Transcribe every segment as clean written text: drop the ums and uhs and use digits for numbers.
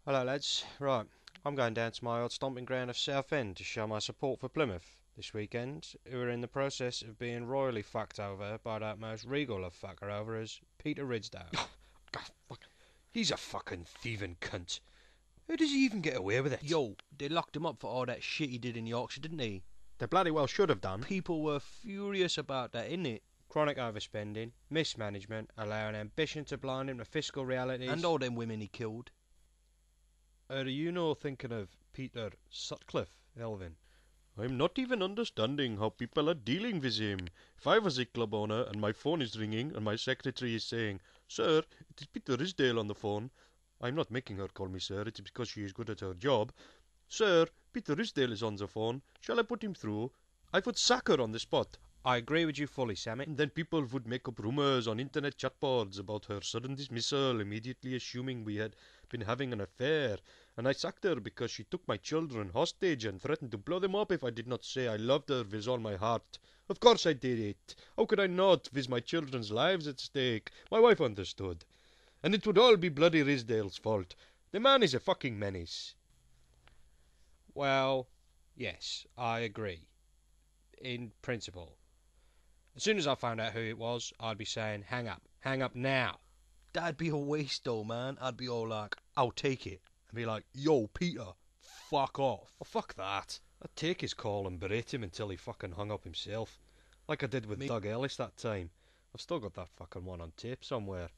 Hello lads, right, I'm going down to my old stomping ground of Southend to show my support for Plymouth this weekend, who are in the process of being royally fucked over by that most regal of fucker overs, Peter Ridsdale. He's a fucking thieving cunt. How does he even get away with it? Yo, they locked him up for all that shit he did in Yorkshire, didn't they? They bloody well should have done. People were furious about that, innit? Chronic overspending, mismanagement, allowing ambition to blind him to fiscal realities. And all them women he killed. Are you no thinking of Peter Sutcliffe, Elvin? I'm not even understanding how people are dealing with him. If I was a club owner and my phone is ringing and my secretary is saying, "Sir, it is Peter Ridsdale on the phone," I'm not making her call me sir, it is because she is good at her job. "Sir, Peter Ridsdale is on the phone. Shall I put him through?" I would sack her on the spot. I agree with you fully, Sammy. And then people would make up rumours on internet chatboards about her sudden dismissal, immediately assuming we had been having an affair. And I sacked her because she took my children hostage and threatened to blow them up if I did not say I loved her with all my heart. Of course I did it. How could I not, with my children's lives at stake? My wife understood. And it would all be bloody Ridsdale's fault. The man is a fucking menace. Well, yes, I agree. In principle. As soon as I found out who it was, I'd be saying, hang up now. That'd be a waste though, man. I'd be all like, I'll take it. And be like, yo, Peter, fuck off. Well, fuck that. I'd take his call and berate him until he fucking hung up himself. Like I did with Doug Ellis that time. I've still got that fucking one on tape somewhere.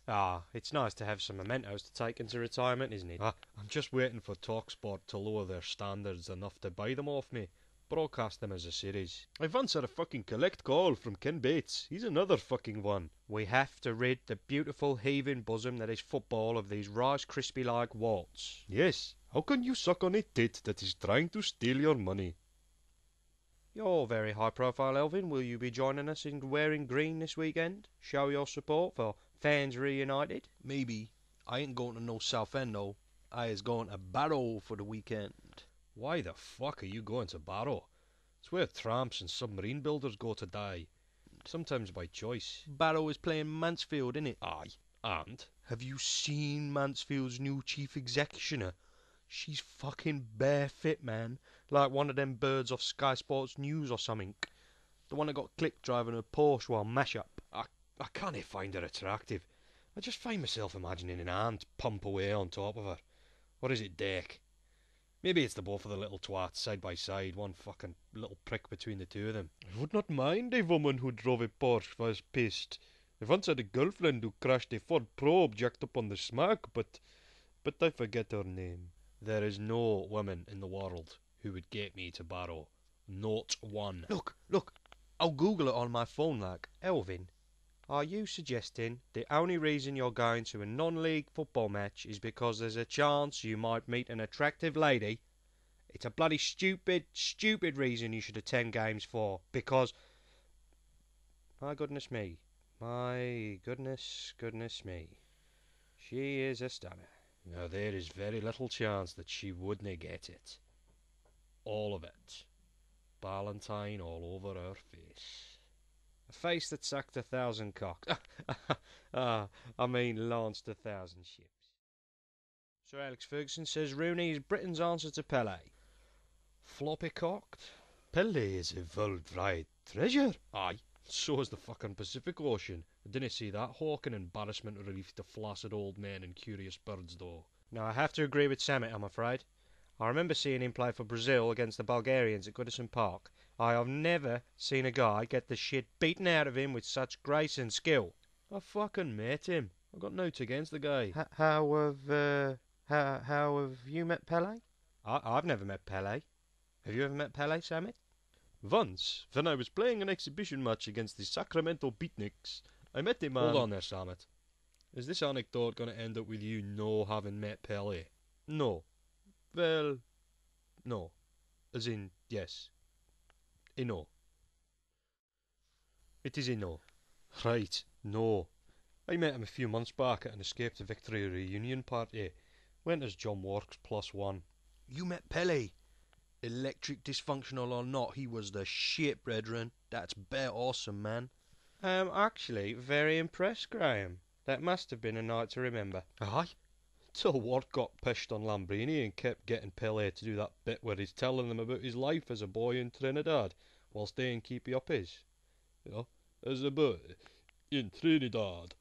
Ah, it's nice to have some mementos to take into retirement, isn't it? I'm just waiting for TalkSport to lower their standards enough to buy them off me. Broadcast them as a series. I've once had a fucking collect call from Ken Bates. He's another fucking one. We have to rid the beautiful heaving bosom that is football of these Rice Krispie-like warts. Yes. How can you suck on a tit that is trying to steal your money? You're very high profile, Elvin. Will you be joining us in wearing green this weekend? Show your support for Fans Reunited? Maybe. I ain't going to no Southend though. I is going to Barrow for the weekend. Why the fuck are you going to Barrow? It's where tramps and submarine builders go to die. Sometimes by choice. Barrow is playing Mansfield, innit? Aye. And? Have you seen Mansfield's new chief executioner? She's fucking bare fit, man. Like one of them birds off Sky Sports News or something. The one that got clipped driving a Porsche while mash-up. I can't find her attractive. I just find myself imagining an ant pump away on top of her. Or is it Dick? Maybe it's the both of the little twats side by side, one fucking little prick between the two of them. I would not mind a woman who drove a Porsche was pissed. I once had a girlfriend who crashed a Ford Probe jacked up on the smack, but I forget her name. There is no woman in the world who would get me to Barrow. Not one. Look, I'll Google it on my phone like. Elvin, are you suggesting the only reason you're going to a non-league football match is because there's a chance you might meet an attractive lady? It's a bloody stupid reason you should attend games for. Because, my goodness me, she is a stunner. Now there is very little chance that she wouldn't get it. All of it. Ballantine all over her face. A face that sucked 1,000 cocks. Launched 1,000 ships. Sir Alex Ferguson says Rooney is Britain's answer to Pele. Floppy cocked? Pele is a worldwide treasure. Aye, so is the fucking Pacific Ocean. I didn't see that hawking embarrassment relief to flaccid old men and curious birds though. No, I have to agree with Samet, I'm afraid. I remember seeing him play for Brazil against the Bulgarians at Goodison Park. I have never seen a guy get the shit beaten out of him with such grace and skill. I fucking met him. I got notes against the guy. How have you met Pele? I've never met Pele. Have you ever met Pele, Samet? Once, when I was playing an exhibition match against the Sacramento Beatniks, I met a man... Hold on there, Samet. Is this anecdote going to end up with you no having met Pele? No. Well, no. As in, yes. A no. It is a no. Right, no. I met him a few months back at an Escape to Victory reunion party. Went as John Works +1. You met Pele. Electric dysfunctional or not, he was the shit, brethren. That's bare awesome, man. I'm actually very impressed, Graeme. That must have been a night to remember. Aye. Till Ward got pished on Lambrini and kept getting Pele to do that bit where he's telling them about his life as a boy in Trinidad, whilst they in keepy uppies. You know, as a boy in Trinidad,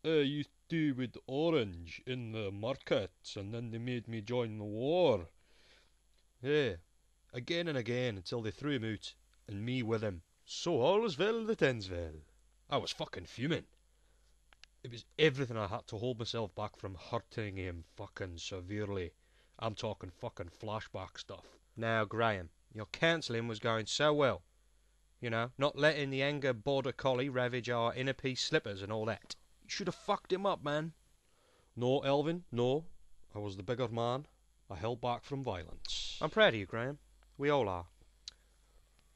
I used to with orange in the markets, and then they made me join the war. Yeah, again and again until they threw him out, and me with him. So all is well that ends well. I was fucking fuming. It was everything I had to hold myself back from hurting him fucking severely. I'm talking fucking flashback stuff. Now, Graeme, your counselling was going so well. You know, not letting the anger border collie ravage our inner peace slippers and all that. You should have fucked him up, man. No, Elvin, no. I was the bigger man. I held back from violence. I'm proud of you, Graeme. We all are.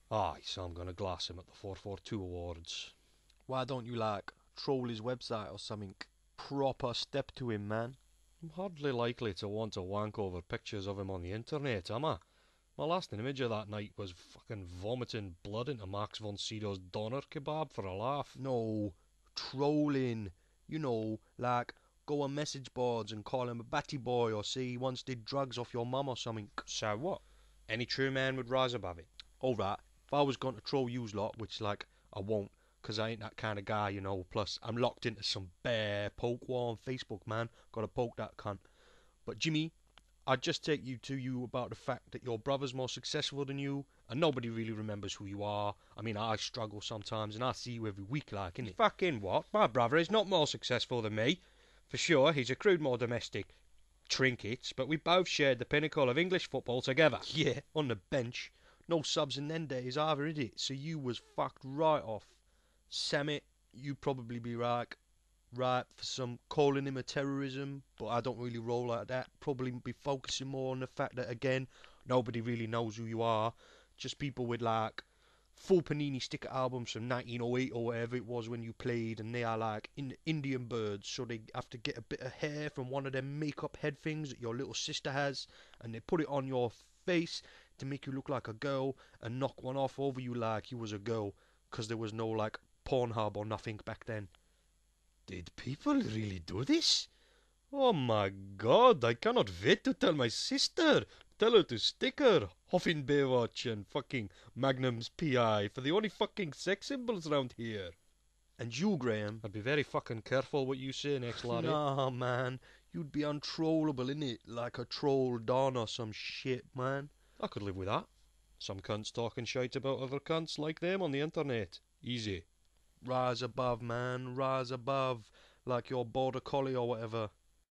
Aye, so I'm going to glass him at the 442 Awards. Why don't you, troll his website or something? Proper step to him, man. I'm hardly likely to want to wank over pictures of him on the internet, am I? My last image of that night was fucking vomiting blood into Max von Sydow's doner kebab for a laugh. No, trolling. You know, go on message boards and call him a batty boy, or say he once did drugs off your mum or something. So what? Any true man would rise above it. Alright, if I was going to troll yous lot, which, I won't, 'cause I ain't that kind of guy, you know, plus I'm locked into some bare poke war on Facebook, man. Gotta poke that cunt. But Jimmy, I'd just take you to you about the fact that your brother's more successful than you, and nobody really remembers who you are. I mean, I struggle sometimes, and I see you every week, innit? Fucking what? My brother is not more successful than me. For sure, he's accrued more domestic trinkets, but we both shared the pinnacle of English football together. Yeah, on the bench. No subs in them days either, is it? So you was fucked right off. Samit, you'd probably be right for some calling him a terrorism, but I don't really roll like that. Probably be focusing more on the fact that, again, nobody really knows who you are. Just people with full Panini sticker albums from 1908 or whatever it was when you played, and they are Indian birds, so they have to get a bit of hair from one of them makeup head things that your little sister has, and they put it on your face to make you look like a girl and knock one off over you like you was a girl, 'cause there was no Pornhub or nothing back then. Did people really do this? Oh my god, I cannot wait to tell my sister. Tell her to stick her Hoffin Baywatch and fucking Magnum's PI for the only fucking sex symbols around here. And you, Graeme? I'd be very fucking careful what you say next, laddie. Nah, man. You'd be untrollable, innit? Like a troll Don or some shit, man. I could live with that. Some cunts talking shite about other cunts like them on the internet. Easy. Rise above, man. Rise above. Like your border collie or whatever.